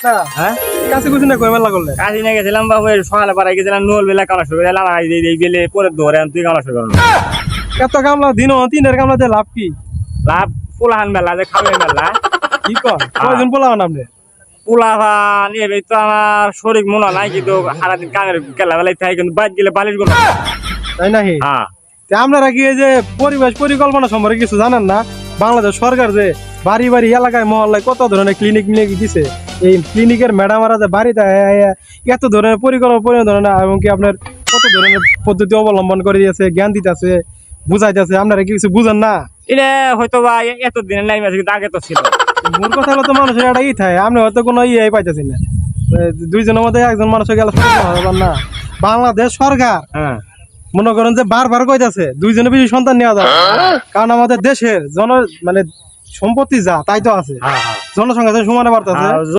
হ্যাঁ কাছে কিছু না কই মেলা করলে কাজে নিয়ে গেছিলাম বাবু সকালে পাড়ায় গেছিলাম নোল বেলা কামলা শুরু করলাম এই বেলে পরে ধরে তুই কামলা শুরু করলাম এত কামলা দিন তিনের কামলা দিয়ে লাভ কি লাভ পোলাহান মেলা যে খাবে মেলা কি কর কয়জন পোলাও আপনি পোলাহান এবার তো আমার শরীর মনে নাই কিন্তু সারাদিন কামের খেলা বেলায় থাকে কিন্তু বাইক গেলে বালিশ গুলো তাই নাকি হ্যাঁ আপনারা কি এই যে পরিবেশ পরিকল্পনা সম্পর্কে কিছু জানেন না বাংলাদেশ সরকার যে বাড়ি বাড়ি এলাকায় মহল্লায় কত ধরনের ক্লিনিক দিছে এই ক্লিনিকের ম্যাডামরা যে বাড়িতে এত ধরনের পরিকল্পনা ধরনের এবং কি আপনার কত ধরনের পদ্ধতি অবলম্বন করে দিয়েছে জ্ঞান দিতেছে বুঝাইতেছে আপনারা কি কিছু বুঝেন না এটা হয়তো বা এত দিনের নাই মাঝে কিন্তু আগে তো ছিল মূল কথা হলো তো মানুষের একটা থাকে আপনি হয়তো কোনো পাইতেছেন না দুইজনের মধ্যে একজন মানুষের গেলে হবেন না বাংলাদেশ সরকার হ্যাঁ মনে করেন যে বারবার কইতাছে দুইজনের বেশি সন্তান নেওয়া যাবে কারণ আমাদের দেশের মানে সম্পত্তি যা তাই তো আছে হ্যাঁ জনসংখ্যা সমানে বাড়তেছে